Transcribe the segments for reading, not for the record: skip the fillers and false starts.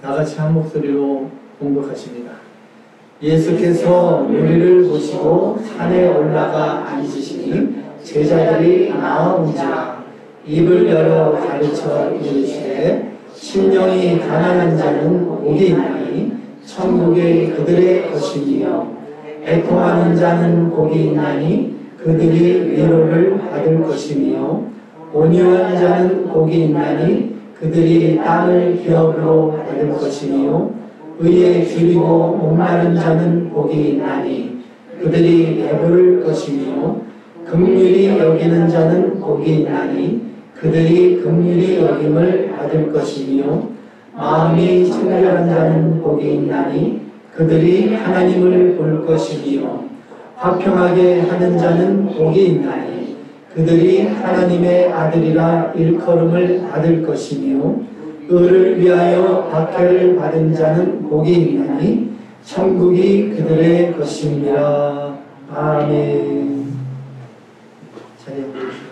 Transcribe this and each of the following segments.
다 같이 한 목소리로 공독하십니다. 예수께서 우리를 보시고 산에 올라가 앉으시니 제자들이 나아온지라. 입을 열어 가르쳐 이르시되 심령이 가난한 자는 복이 있나니 천국이 그들의 것이며 애통하는 자는 복이 있나니 그들이 위로를 받을 것이며 온유한 자는 복이 있나니 그들이 땅을 기업으로 받을 것이며 의에 줄이고 목마른 자는 복이 있나니 그들이 배부를 것이며 긍휼히 여기는 자는 복이 있나니 그들이 긍휼히 여김을 받을 것이며 마음이 청결한 자는 복이 있나니 그들이 하나님을 볼 것이며 화평하게 하는 자는 복이 있나니 그들이 하나님의 아들이라 일컬음을 받을 것이며 의를 위하여 박해를 받은 자는 복이 있나니 천국이 그들의 것입니다. 아멘. 자리에 모이시죠.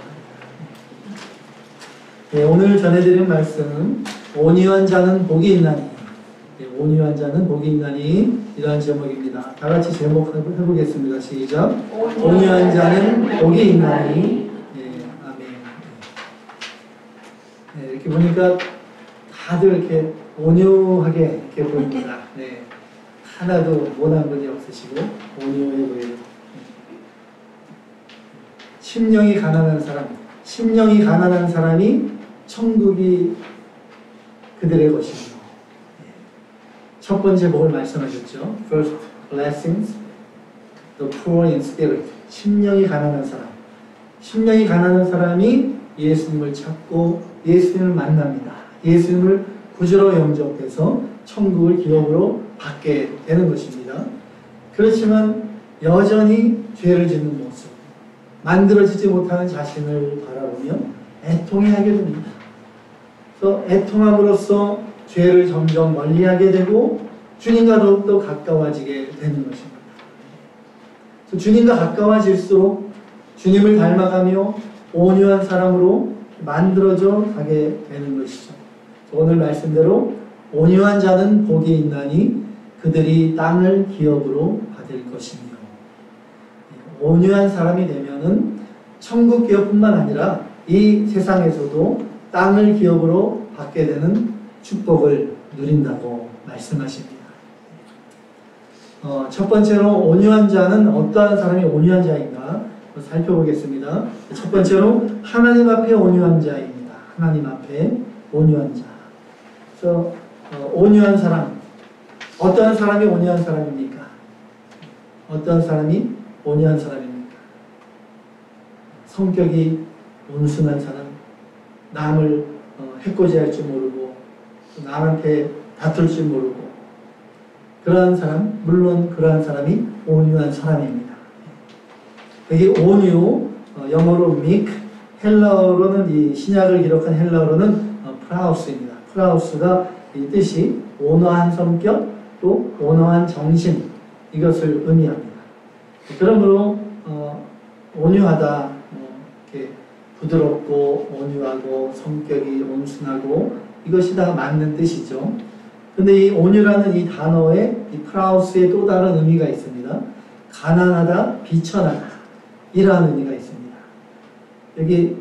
네, 오늘 전해드린 말씀은 온유한 자는 복이 있나니, 온유한 자는 복이 있나니 이러한 제목입니다. 다 같이 제목 해보겠습니다. 시작. 온유한 자는 복이 있나니. 아멘. 네, 이렇게 보니까 다들 이렇게 온유하게 이렇게 보입니다. 네, 하나도 모난 분이 없으시고 온유해 보여요. 심령이 가난한 사람, 심령이 가난한 사람이 천국이 그들의 것이죠. 첫 번째 복을 말씀하셨죠. First blessings, the poor in spirit. 심령이 가난한 사람, 심령이 가난한 사람이 예수님을 찾고 예수님을 만납니다. 예수님을 구주로 영접해서 천국을 기업으로 받게 되는 것입니다. 그렇지만 여전히 죄를 짓는 모습, 만들어지지 못하는 자신을 바라보며 애통해하게 됩니다. 그래서 애통함으로써 죄를 점점 멀리하게 되고 주님과 더욱더 가까워지게 되는 것입니다. 그래서 주님과 가까워질수록 주님을 닮아가며 온유한 사람으로 만들어져 가게 되는 것이죠. 오늘 말씀대로 온유한 자는 복이 있나니 그들이 땅을 기업으로 받을 것이며, 온유한 사람이 되면은 천국 기업뿐만 아니라 이 세상에서도 땅을 기업으로 받게 되는 축복을 누린다고 말씀하십니다. 첫 번째로 온유한 자는 어떠한 사람이 온유한 자인가 살펴보겠습니다. 첫 번째로 하나님 앞에 온유한 자입니다. 하나님 앞에 온유한 자. 그래서 온유한 사람, 어떠한 사람이 온유한 사람입니까? 어떠한 사람이 온유한 사람입니까? 성격이 온순한 사람, 남을 해코지할 줄 모르고 남한테 다툴 줄 모르고 그러한 사람, 물론 그러한 사람이 온유한 사람입니다. 여기 온유, 영어로 meek, 헬라어로는 이 신약을 기록한 헬라어로는 프라우스입니다. 프라우스가 이 뜻이 온화한 성격, 또 온화한 정신, 이것을 의미합니다. 그러므로 온유하다, 이렇게 부드럽고 온유하고 성격이 온순하고 이것이 다 맞는 뜻이죠. 근데 이 온유라는 이 단어에 이 프라우스의 또 다른 의미가 있습니다. 가난하다, 비천하다 이러한 의미가 있습니다. 여기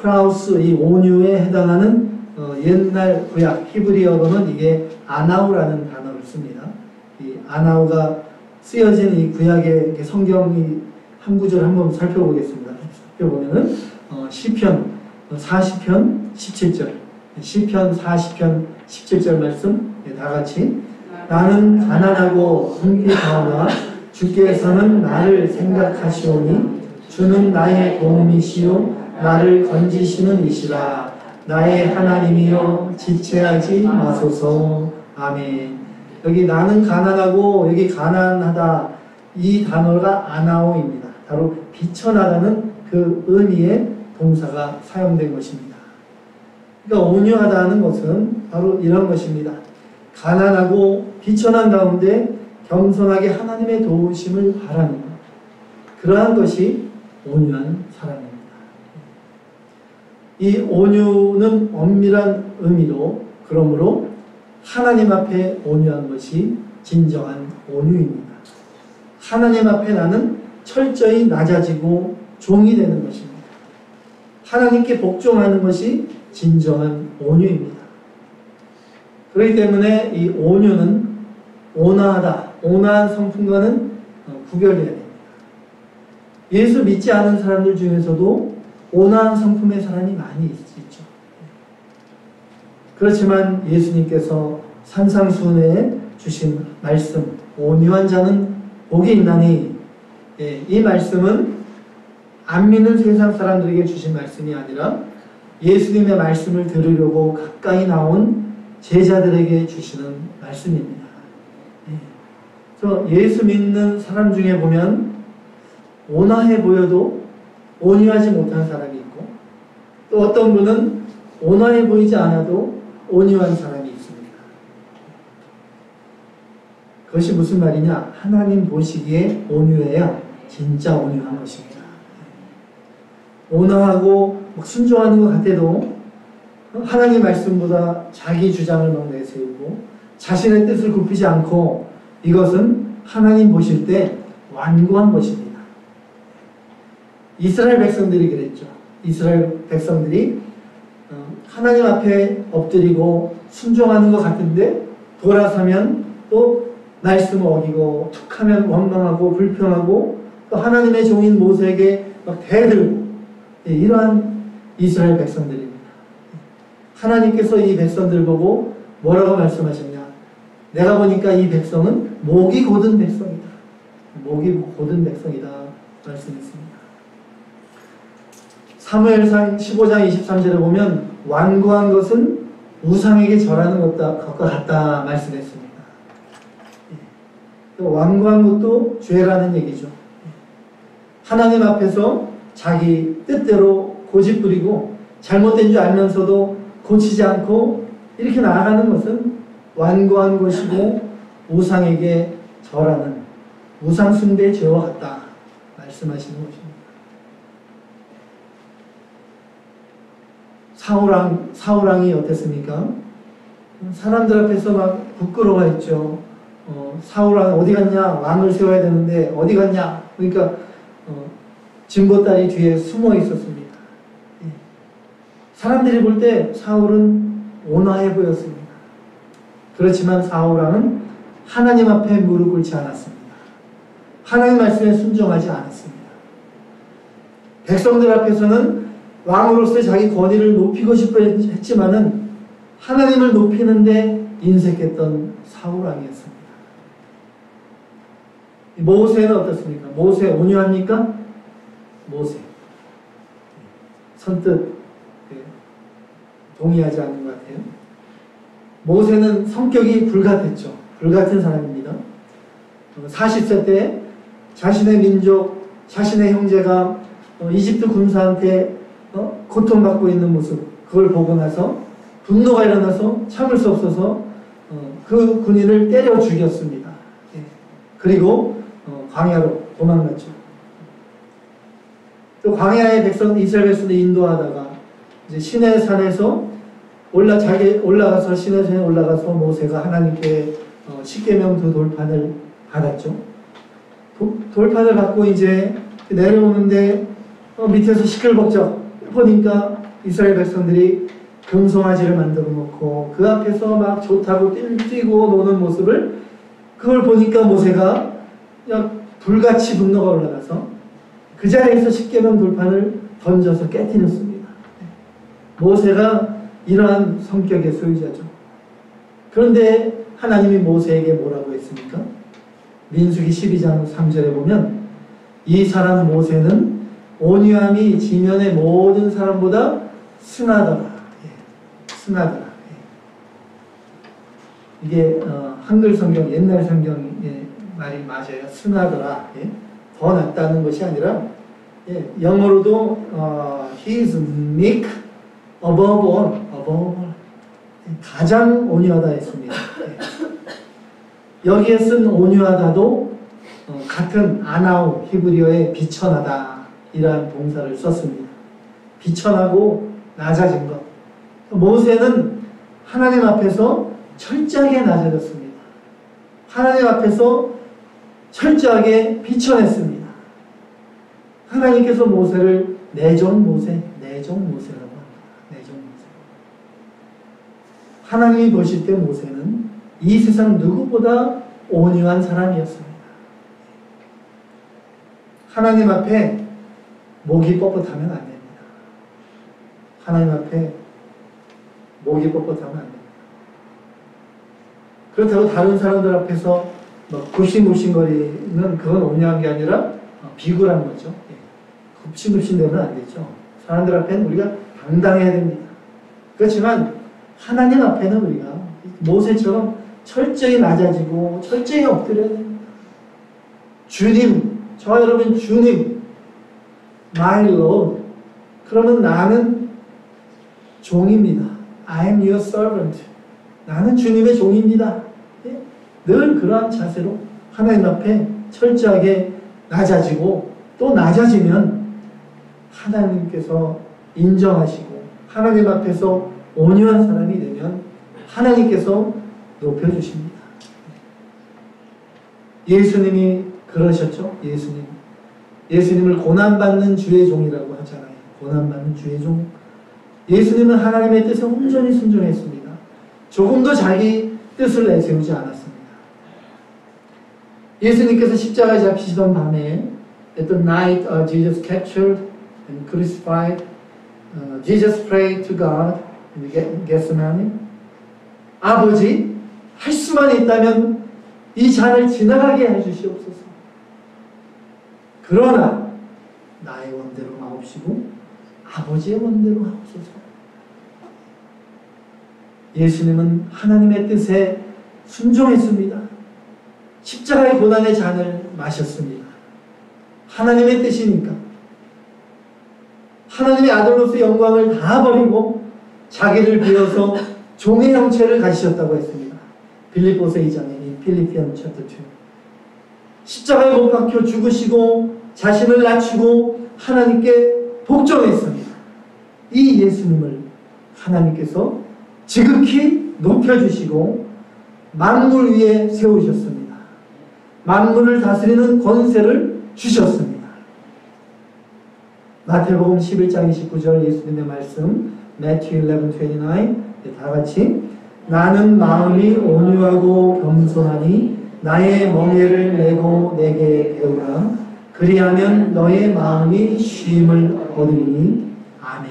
프라우스 이 온유에 해당하는 옛날 구약 히브리어로는 이게 아나우라는 단어를 씁니다. 이 아나우가 쓰여진 이 구약의 성경이 한 구절 한번 살펴보겠습니다. 살펴보면은 시편 40편 17절, 시편 40편 17절 말씀 다 같이. 나는 가난하고 궁핍하오나 주께서는 나를 생각하시오니 주는 나의 도움이시오 나를 건지시는 이시라. 나의 하나님이여 지체하지 마소서. 아멘. 여기 나는 가난하고 여기 가난하다 이 단어가 아나오입니다. 바로 비천하다는 그 의미의 동사가 사용된 것입니다. 그러니까 온유하다는 것은 바로 이런 것입니다. 가난하고 비천한 가운데 겸손하게 하나님의 도우심을 바라는 것. 그러한 것이 온유한 사람입니다. 이 온유는 엄밀한 의미로 그러므로 하나님 앞에 온유한 것이 진정한 온유입니다. 하나님 앞에 나는 철저히 낮아지고 종이 되는 것입니다. 하나님께 복종하는 것이 진정한 온유입니다. 그렇기 때문에 이 온유는 온화하다, 온화한 성품과는 구별해야 됩니다. 예수 믿지 않은 사람들 중에서도 온화한 성품의 사람이 많이 있죠. 그렇지만 예수님께서 산상수훈에 주신 말씀, 온유한 자는 복이 있나니, 이 말씀은 안 믿는 세상 사람들에게 주신 말씀이 아니라 예수님의 말씀을 들으려고 가까이 나온 제자들에게 주시는 말씀입니다. 그래서 예수 믿는 사람 중에 보면 온화해 보여도 온유하지 못한 사람이 있고, 또 어떤 분은 온화해 보이지 않아도 온유한 사람이 있습니다. 그것이 무슨 말이냐? 하나님 보시기에 온유해야 진짜 온유한 것입니다. 온화하고 순종하는 것 같아도 하나님 말씀보다 자기 주장을 막 내세우고 자신의 뜻을 굽히지 않고, 이것은 하나님 보실 때 완고한 것입니다. 이스라엘 백성들이 그랬죠. 이스라엘 백성들이 하나님 앞에 엎드리고 순종하는 것 같은데 돌아서면 또 말씀을 어기고 툭하면 원망하고 불평하고 또 하나님의 종인 모세에게 막 대들고, 이러한 이스라엘 백성들입니다. 하나님께서 이 백성들 보고 뭐라고 말씀하셨냐? 내가 보니까 이 백성은 목이 곧은 백성이다. 목이 곧은 백성이다 말씀했습니다. 사무엘상 15장 23절에 보면 완고한 것은 우상에게 절하는 것과 같다 말씀했습니다. 완고한 것도 죄라는 얘기죠. 하나님 앞에서 자기 뜻대로 고집부리고 잘못된 줄 알면서도 고치지 않고 이렇게 나아가는 것은 완고한 것이고 우상에게 절하는 우상 숭배의 죄와 같다 말씀하시는 것입니다. 사울왕이 어땠습니까? 사람들 앞에서 막 부끄러워했죠. 사울왕 어디 갔냐? 왕을 세워야 되는데 어디 갔냐? 그러니까 증거딸이 뒤에 숨어 있었습니다. 사람들이 볼 때 사울은 온화해 보였습니다. 그렇지만 사울왕은 하나님 앞에 무릎 꿇지 않았습니다. 하나님 말씀에 순종하지 않았습니다. 백성들 앞에서는 왕으로서 자기 권위를 높이고 싶어 했지만은 하나님을 높이는데 인색했던 사울왕이었습니다. 모세는 어떻습니까? 모세 온유합니까? 모세 선뜻 동의하지 않는 것 같아요. 모세는 성격이 불같았죠. 불같은 사람입니다. 40세 때 자신의 민족, 자신의 형제가 이집트 군사한테 고통받고 있는 모습, 그걸 보고 나서 분노가 일어나서 참을 수 없어서 그 군인을 때려 죽였습니다. 그리고 광야로 도망갔죠. 또 광야의 이스라엘 백성을 인도하다가 이제 시내 산에서 올라가서 시내 산에 올라가서 모세가 하나님께 십계명 두 돌판을 받았죠. 돌판을 받고 이제 내려오는데 밑에서 시끌벅적 보니까 이스라엘 백성들이 금송아지를 만들어 놓고 그 앞에서 막 좋다고 뛰고 노는 모습을, 그걸 보니까 모세가 그냥 불같이 분노가 올라가서 그 자리에서 십계명 돌판을 던져서 깨뜨렸습니다. 모세가 이러한 성격의 소유자죠. 그런데 하나님이 모세에게 뭐라고 했습니까? 민수기 12장 3절에 보면 이 사람 모세는 온유함이 지면의 모든 사람보다 승하더라. 승하더라. 이게 한글 성경, 옛날 성경의 말이 맞아요. 승하더라. 더 낫다는 것이 아니라 영어로도 he is meek above all, 가장 온유하다 했습니다. 여기에 쓴 온유하다도 같은 아나우 히브리어의 비천하다 이러한 동사를 썼습니다. 비천하고 낮아진 것. 모세는 하나님 앞에서 철저하게 낮아졌습니다. 하나님 앞에서 철저하게 비춰냈습니다. 하나님께서 모세를 내종 모세라고 합니다. 내종 모세. 하나님이 보실 때 모세는 이 세상 누구보다 온유한 사람이었습니다. 하나님 앞에 목이 뻣뻣하면 안 됩니다. 하나님 앞에 목이 뻣뻣하면 안 됩니다. 그렇다고 다른 사람들 앞에서 굽신굽신거리는 그건 온유한 게 아니라 비굴한 거죠. 굽신굽신 되면 안 되죠. 사람들 앞에는 우리가 당당해야 됩니다. 그렇지만 하나님 앞에는 우리가 모세처럼 철저히 낮아지고 철저히 엎드려야 됩니다. 주님, 저와 여러분 주님, my Lord. 그러면 나는 종입니다. I am your servant. 나는 주님의 종입니다. 늘 그러한 자세로 하나님 앞에 철저하게 낮아지고 또 낮아지면 하나님께서 인정하시고 하나님 앞에서 온유한 사람이 되면 하나님께서 높여주십니다. 예수님이 그러셨죠? 예수님을 고난받는 주의 종이라고 하잖아요. 고난받는 주의 종. 예수님은 하나님의 뜻에 온전히 순종했습니다. 조금도 자기 뜻을 내세우지 않았습니다. 예수님께서 십자가에 잡히시던 밤에 at the night Jesus captured and crucified, Jesus prayed to God in Gethsemane. 아버지, 할 수만 있다면 이 잔을 지나가게 해주시옵소서. 그러나 나의 원대로 마옵시고 아버지의 원대로 하옵소서. 예수님은 하나님의 뜻에 순종했습니다. 십자가의 고난의 잔을 마셨습니다. 하나님의 뜻이니까. 하나님의 아들로서 영광을 다 버리고 자기를 비워서 종의 형체를 가지셨다고 했습니다. 빌립보서 2장에 필리피안 챕터 2. 십자가에 못 박혀 죽으시고 자신을 낮추고 하나님께 복종했습니다. 이 예수님을 하나님께서 지극히 높여주시고 만물 위에 세우셨습니다. 만물을 다스리는 권세를 주셨습니다. 마태복음 11장 29절 예수님의 말씀 Matthew 11:29 다같이 나는 마음이 온유하고 겸손하니 나의 멍에를 메고 내게 배우라. 그리하면 너의 마음이 쉼을 얻으리니. 아멘.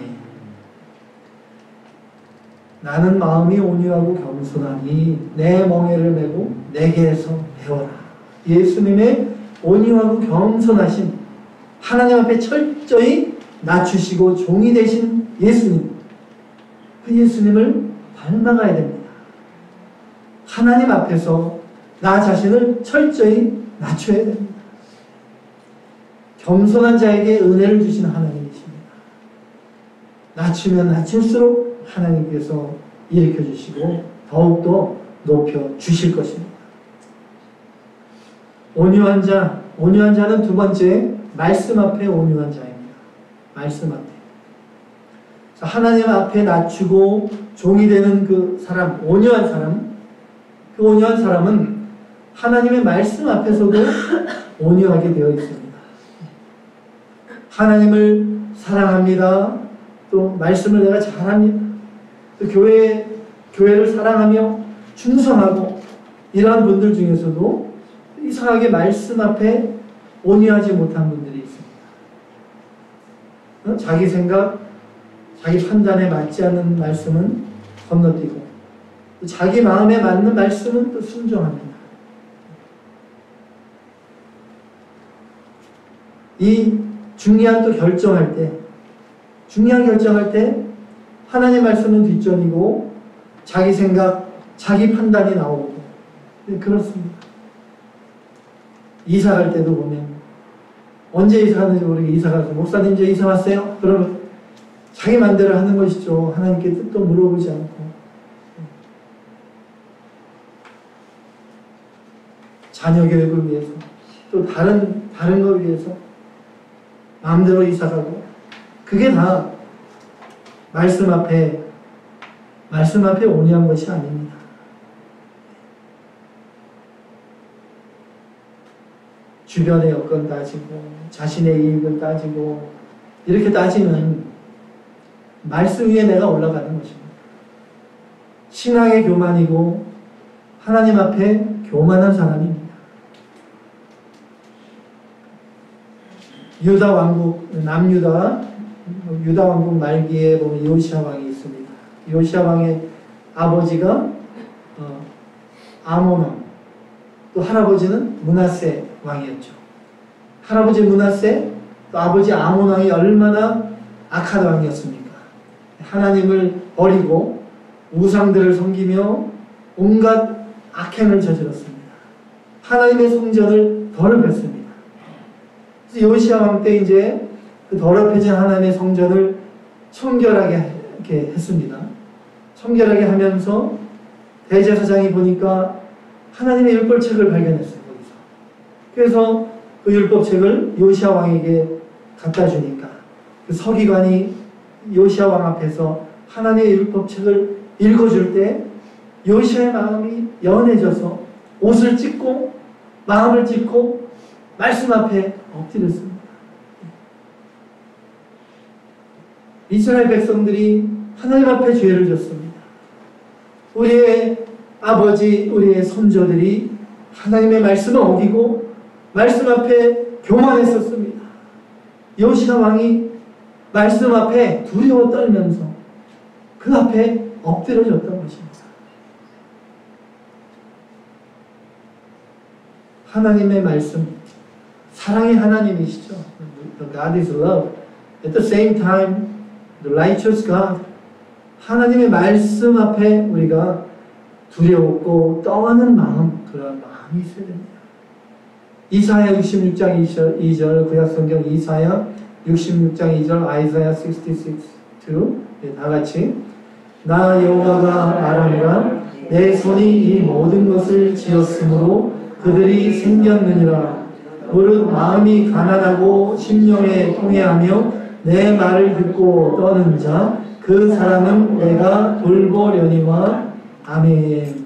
나는 마음이 온유하고 겸손하니 내 멍에를 메고 내게서 배워라. 예수님의 온유하고 겸손하신 하나님 앞에 철저히 낮추시고 종이 되신 예수님, 그 예수님을 닮아가야 됩니다. 하나님 앞에서 나 자신을 철저히 낮춰야 됩니다. 겸손한 자에게 은혜를 주시는 하나님이십니다. 낮추면 낮출수록 하나님께서 일으켜 주시고 더욱더 높여 주실 것입니다. 온유한 자는 두 번째 말씀 앞에 온유한 자입니다. 말씀 앞에. 하나님 앞에 낮추고 종이 되는 그 사람, 온유한 사람, 그 온유한 사람은 하나님의 말씀 앞에서도 온유하게 되어 있습니다. 하나님을 사랑합니다. 또 말씀을 내가 잘합니다. 또 교회를 사랑하며 충성하고 이러한 분들 중에서도 이상하게 말씀 앞에 온유하지 못한 분들이 있습니다. 자기 생각, 자기 판단에 맞지 않는 말씀은 건너뛰고 자기 마음에 맞는 말씀은 또 순종합니다. 이 중요한 결정할 때 하나님 말씀은 뒷전이고 자기 생각, 자기 판단이 나오고 그렇습니다. 이사 갈 때도 보면 언제 이사 가는지 모르게 이사 가서 목사님 이제 이사 왔어요? 그러면 자기 맘대로 하는 것이죠. 하나님께 뜻도 물어보지 않고. 자녀 교육을 위해서 또 다른 걸 위해서 마음대로 이사 가고 그게 다 말씀 앞에 온유한 것이 아닙니다. 주변의 여건 따지고 자신의 이익을 따지고 이렇게 따지면 말씀 위에 내가 올라가는 것입니다. 신앙의 교만이고 하나님 앞에 교만한 사람입니다. 유다 왕국, 남유다, 유다 왕국 말기에 보면 요시야 왕이 있습니다. 요시야 왕의 아버지가 아모노, 또 할아버지는 므낫세 왕이었죠. 할아버지 므낫세, 또 아버지 아몬 왕이 얼마나 악한 왕이었습니까? 하나님을 버리고 우상들을 섬기며 온갖 악행을 저질렀습니다. 하나님의 성전을 더럽혔습니다. 그래서 요시야 왕 때 이제 그 더럽혀진 하나님의 성전을 청결하게 이렇게 했습니다. 청결하게 하면서 대제사장이 보니까 하나님의 율법책을 발견했어요. 거기서. 그래서 그 율법책을 요시야 왕에게 갖다 주니까 그 서기관이 요시야 왕 앞에서 하나님의 율법책을 읽어줄 때 요시야의 마음이 연해져서 옷을 찢고 마음을 찢고 말씀 앞에 엎드렸습니다. 이스라엘 백성들이 하나님 앞에 죄를 졌습니다. 우리의 아버지, 우리의 손조들이 하나님의 말씀을 어기고 말씀 앞에 교만했었습니다. 요시야 왕이 말씀 앞에 두려워 떨면서 그 앞에 엎드려졌던 것입니다. 하나님의 말씀, 사랑의 하나님이시죠. God is love. At the same time, the righteous God. 하나님의 말씀 앞에 우리가 두려웠고 떠하는 마음, 그런 마음이 있어야 됩니다. 이사야 66장 2절, 구약성경 이사야 66장 2절, 아이사야 66:2 다 같이 나 여호와가 말하노라 내 손이 이 모든 것을 지었으므로 그들이 생겼느니라. 무릇 마음이 가난하고 심령에 통회하며 내 말을 듣고 떠는 자 그 사람은 내가 돌보려니와. 아멘.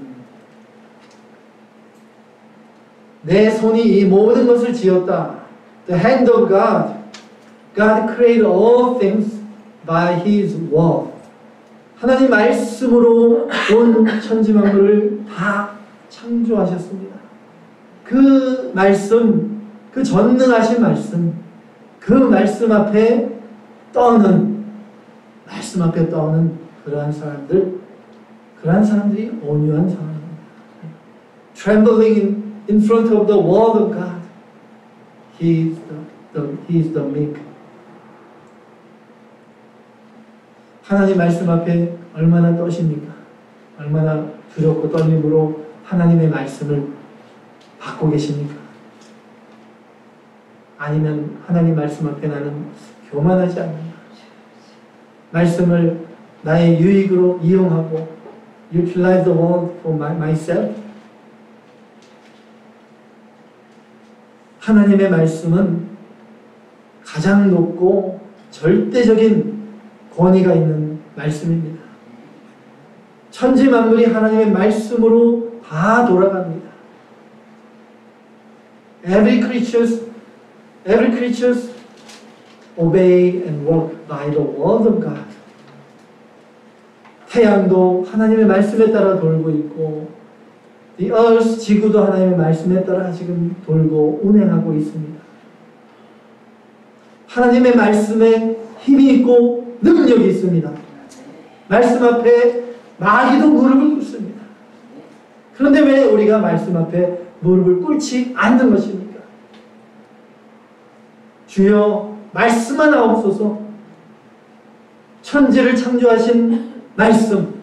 내 손이 이 모든 것을 지었다. The hand of God. God created all things by His word. 하나님 말씀으로 온 천지만물을 다 창조하셨습니다. 그 말씀, 그 전능하신 말씀, 그 말씀 앞에 떠는, 말씀 앞에 떠는 그러한 사람들이 온유한 사람입니다. Trembling in front of the word of God. He is the meek. 하나님 말씀 앞에 얼마나 떠십니까? 얼마나 두렵고 떨림으로 하나님의 말씀을 받고 계십니까? 아니면 하나님 말씀 앞에 나는 교만하지 않는가? 말씀을 나의 유익으로 이용하고 utilize the word for myself. 하나님의 말씀은 가장 높고 절대적인 권위가 있는 말씀입니다. 천지 만물이 하나님의 말씀으로 다 돌아갑니다. Every creatures obey and work by the word of God. 태양도 하나님의 말씀에 따라 돌고 있고 The earth, 지구도 하나님의 말씀에 따라 지금 돌고 운행하고 있습니다. 하나님의 말씀에 힘이 있고 능력이 있습니다. 말씀 앞에 마귀도 무릎을 꿇습니다. 그런데 왜 우리가 말씀 앞에 무릎을 꿇지 않는 것입니까? 주여 말씀만 하옵소서. 천지를 창조하신 말씀,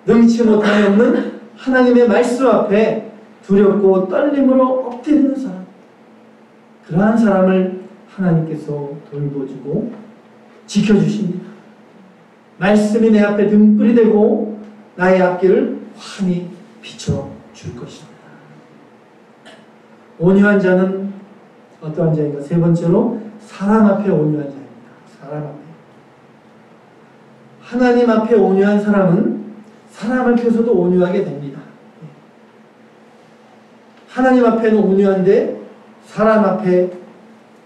능치 못함이 없는 하나님의 말씀 앞에 두렵고 떨림으로 엎드리는 사람, 그러한 사람을 하나님께서 돌보주고 지켜주십니다. 말씀이 내 앞에 등불이 되고 나의 앞길을 환히 비춰줄 것입니다. 온유한 자는 어떠한 자인가? 세 번째로 사람 앞에 온유한 자입니다. 사람 앞에. 하나님 앞에 온유한 사람은 사람 앞에서도 온유하게 됩니다. 하나님 앞에는 온유한데 사람 앞에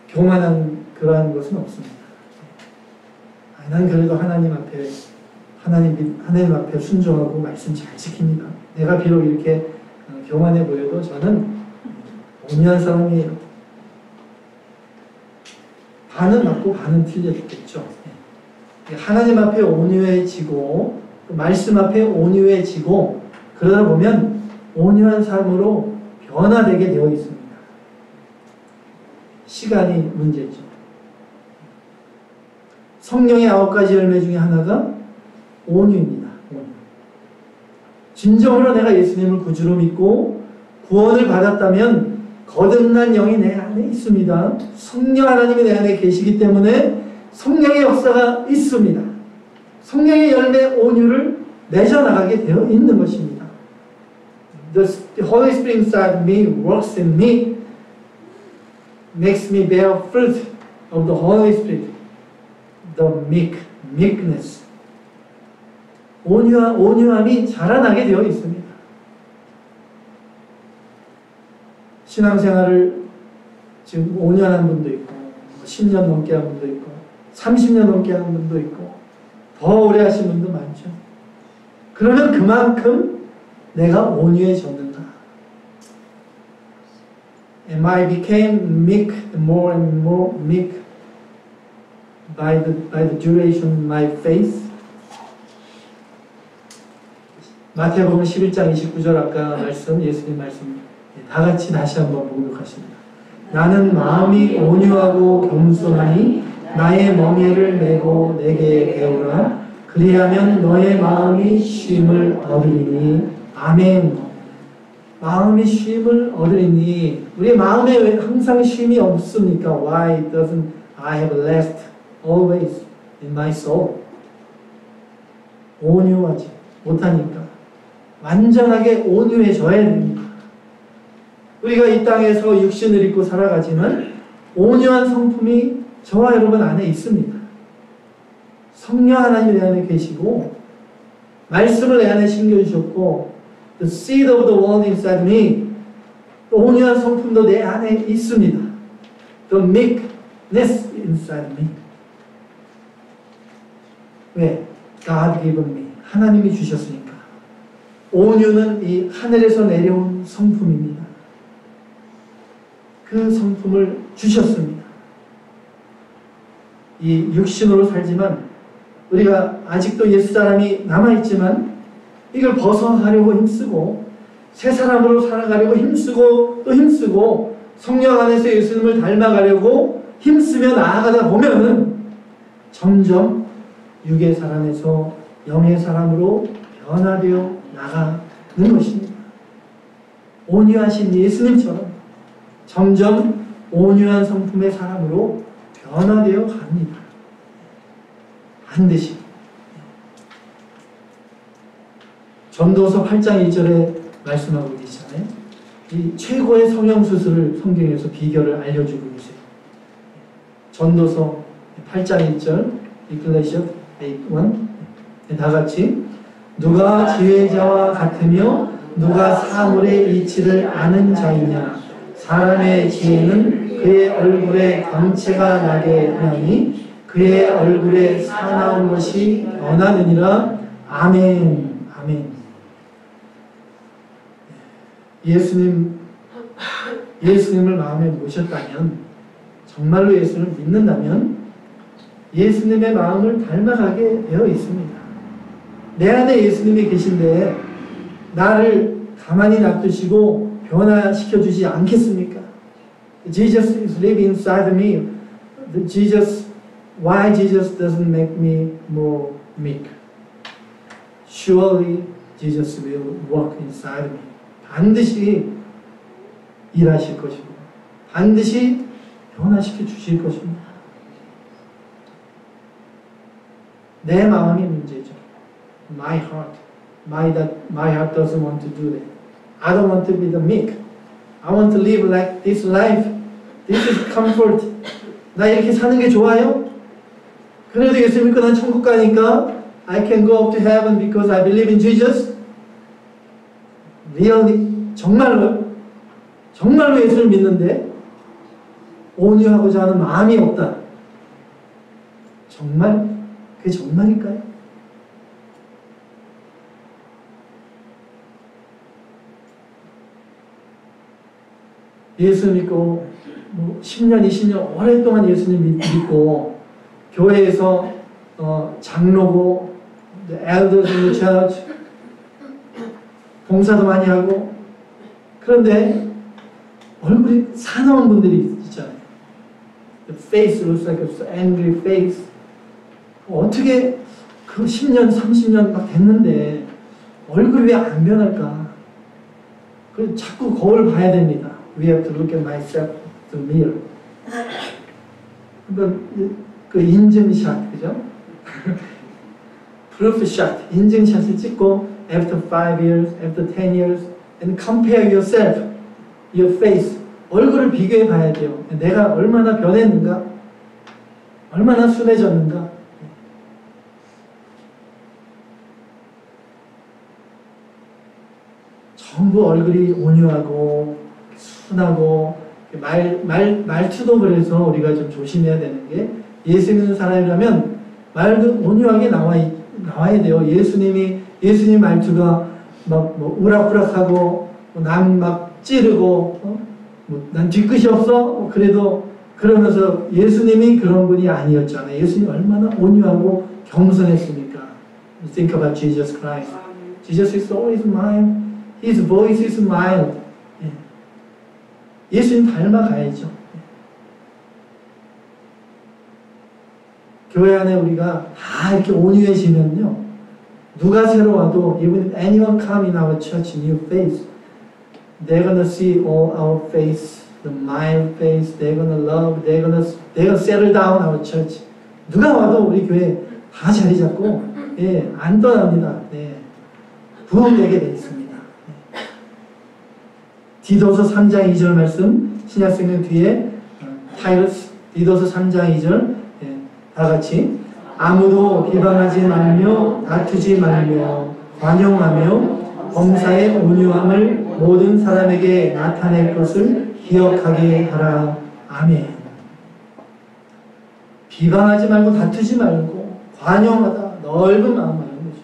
교만한 그러한 것은 없습니다. 난 그래도 하나님 앞에 순종하고 말씀 잘 지킵니다. 내가 비록 이렇게 교만해 보여도 저는 온유한 사람이에요. 반은 맞고 반은 틀렸겠죠. 하나님 앞에 온유해지고 말씀 앞에 온유해지고 그러다 보면 온유한 삶으로 변화되게 되어 있습니다. 시간이 문제죠. 성령의 9가지 열매 중에 하나가 온유입니다. 온유. 진정으로 내가 예수님을 구주로 믿고 구원을 받았다면 거듭난 영이 내 안에 있습니다. 성령 하나님이 내 안에 계시기 때문에 성령의 역사가 있습니다. 성령의 열매 온유를 맺어나가게 되어 있는 것입니다. The Holy Spirit inside me works in me, makes me bear fruit of the Holy Spirit, the meekness. 온유함이 자라나게 되어 있습니다. 신앙생활을 지금 5년 한 분도 있고 10년 넘게 한 분도 있고 30년 넘게 한 분도 있고 더 오래 하신 분도 많죠. 그러면 그만큼 내가 온유해졌는가? And I became meek, more and more meek by the duration of my faith. 마태복음 11장 29절 아까 말씀, 예수님 말씀 다 같이 다시 한번 봉독하십니다. 나는 마음이 온유하고 겸손하니 나의 멍에를 메고 내게 배우라. 그리하면 너의 마음이 쉼을 얻으리니. 아멘. 마음이 쉼을 얻으리니. 우리 마음에 왜 항상 쉼이 없습니까? Why doesn't I have rest always in my soul? 온유하지 못하니까. 완전하게 온유해져야 됩니다. 우리가 이 땅에서 육신을 입고 살아가지만 온유한 성품이 저와 여러분 안에 있습니다. 성령 하나님 내 안에 계시고 말씀을 내 안에 심겨주셨고 The seed of the word inside me, 온유한 성품도 내 안에 있습니다. The meekness inside me. 왜? God given me. 하나님이 주셨으니까. 온유는 이 하늘에서 내려온 성품입니다. 그 성품을 주셨습니다. 이 육신으로 살지만 우리가 아직도 옛사람이 남아있지만 이걸 벗어나려고 힘쓰고 새 사람으로 살아가려고 힘쓰고 또 힘쓰고 성령 안에서 예수님을 닮아가려고 힘쓰며 나아가다 보면은 점점 육의 사람에서 영의 사람으로 변화되어 나가는 것입니다. 온유하신 예수님처럼 점점 온유한 성품의 사람으로 변화되어 갑니다. 반드시. 전도서 8장 1절에 말씀하고 계시잖아요. 이 최고의 성형수술을 성경에서 비결을 알려주고 계세요. 전도서 8장 1절 Ecclesiastes 8:1 다 같이 누가 지혜자와 같으며 누가 사물의 이치를 아는 자이냐 사람의 지혜는 그의 얼굴에 광채가 나게 하니 그의 얼굴에 사나운 것이 변하느니라. 아멘. 아멘. 예수님을 마음에 모셨다면 정말로 예수님을 믿는다면 예수님의 마음을 닮아가게 되어 있습니다. 내 안에 예수님이 계신데 나를 가만히 놔두시고 변화시켜 주지 않겠습니까? Jesus is living inside me. Why Jesus doesn't make me more meek? Surely Jesus will work inside me. 반드시 일하실 것이고 반드시 변화시켜 주실 것입니다. 내 마음이 문제죠. My heart. My heart doesn't want to do that. I don't want to be the meek. I want to live like this life. This is comfort. 나 이렇게 사는 게 좋아요? 그래도 예수 믿고 난 천국 가니까 I can go up to heaven because I believe in Jesus. Really? 정말로 예수를 믿는데 온유하고자 하는 마음이 없다. 정말? 그게 정말일까요? 예수 믿고 10년, 20년 오랫동안 예수님 믿고 교회에서 장로고 elders in the church 봉사도 많이 하고 그런데 얼굴이 사나운 분들이 있잖아요. The face looks like an angry face. 어떻게 그 10년, 30년 막 됐는데 얼굴이 왜 안 변할까? 그래서 자꾸 거울 봐야 됩니다. We have to look at myself in the mirror. 그 인증샷, 그죠? proof shot, 인증샷을 찍고 after 5 years, after 10 years and compare yourself, your face. 얼굴을 비교해 봐야 돼요. 내가 얼마나 변했는가? 얼마나 순해졌는가? 전부 얼굴이 온유하고 순하고 말투도 그래서 우리가 좀 조심해야 되는 게 예수 믿는 사람이라면 말도 온유하게 나와야 돼요. 예수님 말투가 막 우락부락하고 남 막 찌르고 난 뒤끝이 없어 그래도 그러면서 예수님이 그런 분이 아니었잖아요. 예수님 얼마나 온유하고 겸손했습니까? You think about Jesus Christ. Jesus is always mild. His voice is mild. 예수님 닮아가야죠. 교회 안에 우리가 다 이렇게 온유해지면요. 누가 새로 와도 even if anyone come in our church new face, they're gonna see all our face, the mild face, they're gonna love, they're gonna settle down our church. 누가 와도 우리 교회 다 자리 잡고 안 떠납니다. 부흥되게 돼 있습니다. 디도서 3장 2절 말씀 신약성경 뒤에 디도서 3장 2절 다 같이 아무도 비방하지 말며 다투지 말며 관용하며 범사의 온유함을 모든 사람에게 나타낼 것을 기억하게 하라. 아멘. 비방하지 말고 다투지 말고 관용하다 넓은 마음 말하는 거죠.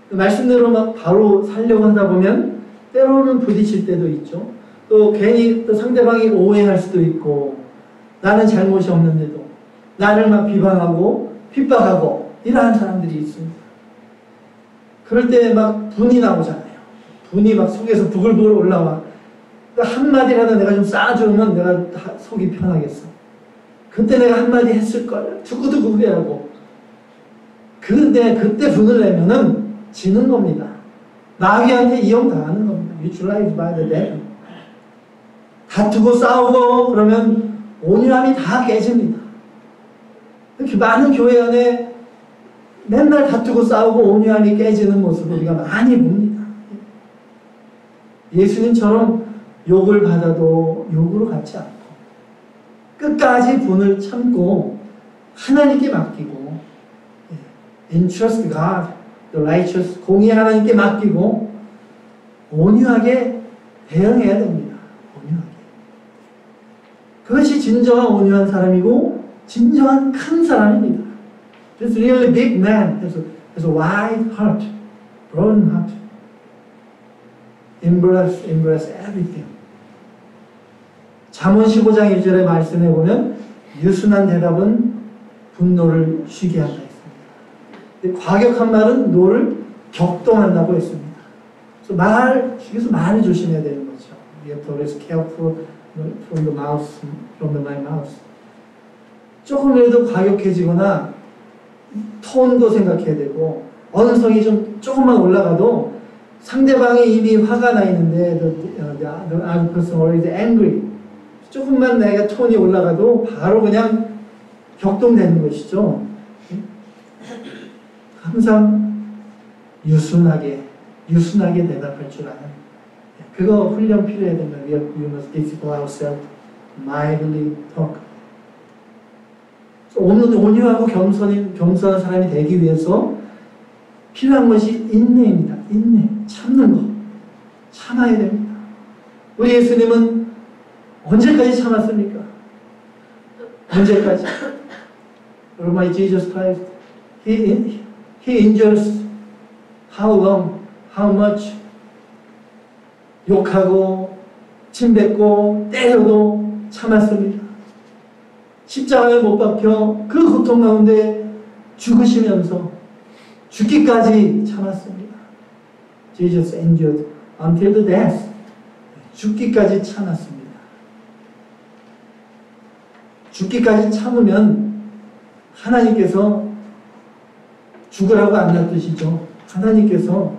그 말씀대로 막 바로 살려고 하다 보면 때로는 부딪힐 때도 있죠. 또 괜히 또 상대방이 오해할 수도 있고 나는 잘못이 없는데도 나를 막 비방하고 핍박하고 이러한 사람들이 있습니다. 그럴 때 막 분이 나오잖아요. 분이 막 속에서 부글부글 올라와. 그러니까 한마디라도 내가 좀 쌓아주면 내가 속이 편하겠어. 그때 내가 한마디 했을걸. 두고두고 후회하고. 그런데 그때 분을 내면은 지는 겁니다. 마귀한테 이용당하는 겁니다. Neutralized by the devil. 다투고 싸우고 그러면 온유함이 다 깨집니다. 이렇게 많은 교회 안에 맨날 다투고 싸우고 온유함이 깨지는 모습을 우리가 많이 봅니다. 예수님처럼 욕을 받아도 욕으로 갖지 않고 끝까지 분을 참고 하나님께 맡기고 entrust God, the righteous, 공의 하나님께 맡기고 온유하게 대응해야 됩니다. 온유하게. 그것이 진정한 온유한 사람이고 진정한 큰 사람입니다. This really big man has a wide heart, broad heart. Embrace everything. 잠언 15장 1절의 말씀에 보면 유순한 대답은 분노를 쉬게 한다 했습니다. 과격한 말은 노를 격동한다고 했습니다. 그래서 말을 조심해야 되는 거죠. We have to always careful from the mouth, from my mouth. 조금이라도 과격해지거나 톤도 생각해야 되고 언성이 좀 조금만 올라가도 상대방이 이미 화가 나 있는데 the other person already angry. 조금만 내가 톤이 올라가도 바로 그냥 격동되는 것이죠. 항상 유순하게 대답할 줄 아는 그거 훈련 필요해야 됩니다. We must discipline ourselves, mildly talk. 온유하고 겸손한 사람이 되기 위해서 필요한 것이 인내입니다. 인내, 참는 것. 참아야 됩니다. 우리 예수님은 언제까지 참았습니까? 언제까지? Lord my Jesus Christ, He endures how long, how much? 욕하고 침뱉고 때려도 참았습니다. 십자가에 못 박혀 그 고통 가운데 죽으시면서 죽기까지 참았습니다. Jesus endured until the death. 죽기까지 참았습니다. 죽기까지 참으면 하나님께서 죽으라고 안 놔두시죠. 하나님께서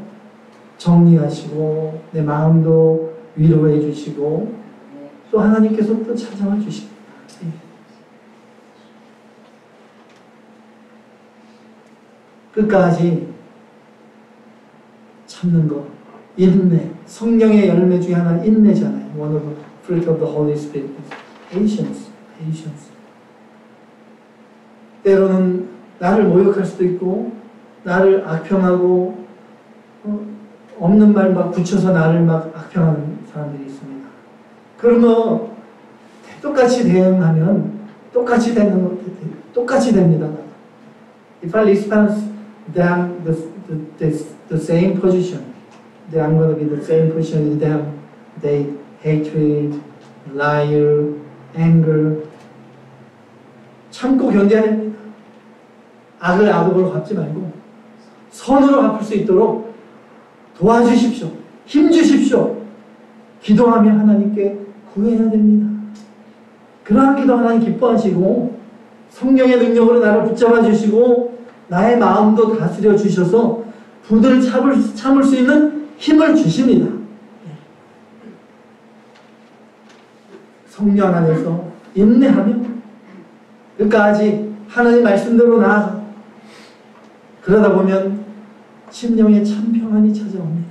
정리하시고 내 마음도 위로해 주시고 또 하나님께서 또 찾아와 주십니다. 끝까지 참는 것, 인내. 성령의 열매 중에 하나 인내잖아요. One of the fruit of the Holy Spirit is patience. Patience. 때로는 나를 모욕할 수도 있고 나를 악평하고 없는 말 막 붙여서 나를 막 악평하는 사람들이 있습니다. 그러면 똑같이 대응하면 똑같이 되는 것, 똑같이 됩니다. If I respond them the same position, then I'm going to be the same position with them. They hatred, liar, anger. 참고 견뎌야 됩니다. 악을 악으로 갚지 말고 선으로 갚을 수 있도록 도와주십시오. 힘주십시오. 기도하며 하나님께 구해야 됩니다. 그러한 기도 하나님 기뻐하시고 성령의 능력으로 나를 붙잡아 주시고 나의 마음도 다스려 주셔서 부들을 참을 수 있는 힘을 주십니다. 성령 안에서 인내하며 끝까지 하나님 말씀대로 나아가 그러다 보면 심령에 참 평안이 찾아옵니다.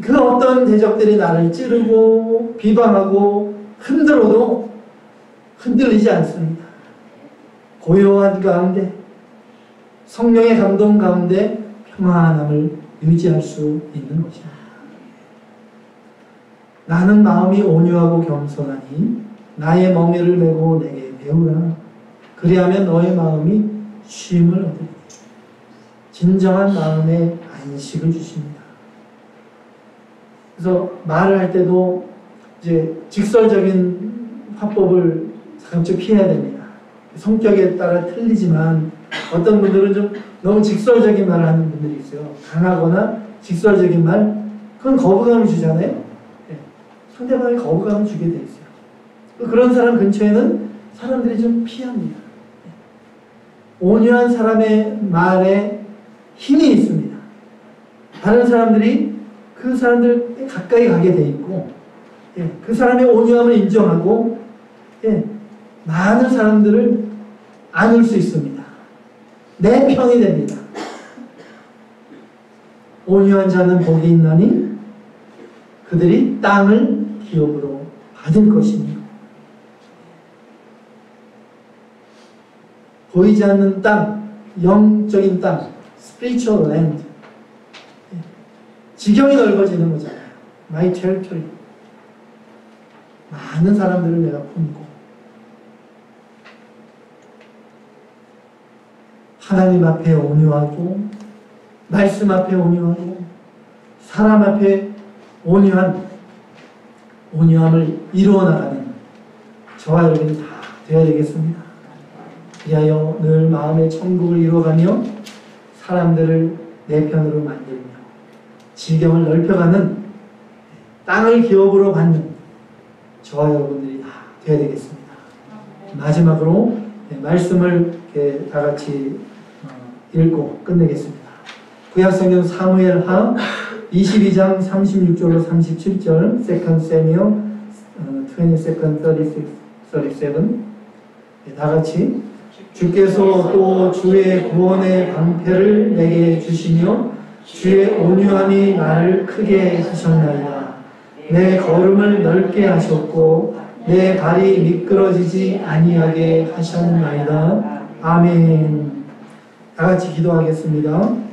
그 어떤 대적들이 나를 찌르고 비방하고 흔들어도 흔들리지 않습니다. 고요한 가운데 성령의 감동 가운데 평안함을 유지할 수 있는 것입니다. 나는 마음이 온유하고 겸손하니 나의 멍에를 메고 내게 배우라. 그리하면 너의 마음이 쉼을 얻으리니 진정한 마음의 안식을 주십니다. 그래서 말을 할 때도 이제 직설적인 화법을 가급적 피해야 됩니다. 성격에 따라 틀리지만 어떤 분들은 좀 너무 직설적인 말을 하는 분들이 있어요. 강하거나 직설적인 말, 그건 거부감을 주잖아요. 네. 상대방이 거부감을 주게 돼 있어요. 그런 사람 근처에는 사람들이 좀 피합니다. 네. 온유한 사람의 말에 힘이 있습니다. 다른 사람들이 그 사람들 가까이 가게 돼 있고, 예, 그 사람의 온유함을 인정하고, 예, 많은 사람들을 안을 수 있습니다. 내 편이 됩니다. 온유한 자는 복이 있나니 그들이 땅을 기업으로 받을 것이며 보이지 않는 땅, 영적인 땅, spiritual land. 지경이 넓어지는 거잖아요. My territory. 많은 사람들을 내가 품고 하나님 앞에 온유하고 말씀 앞에 온유하고 사람 앞에 온유함을 이루어 나가는 저와 여러분이 다 되어야 되겠습니다. 그리하여 늘 마음의 천국을 이루어가며 사람들을 내 편으로 만들며 지경을 넓혀가는 땅을 기업으로 받는 저와 여러분들이 다 되어야 되겠습니다. 마지막으로 말씀을 이렇게 다 같이 읽고 끝내겠습니다. 구약성경 사무엘하 22장 36절로 37절 Second Samuel 22, 37 다 같이 주께서 또 주의 구원의 방패를 내게 주시며 주의 온유함이 나를 크게 하셨나이다. 내 걸음을 넓게 하셨고 내 발이 미끄러지지 아니하게 하셨나이다. 아멘. 다 같이 기도하겠습니다.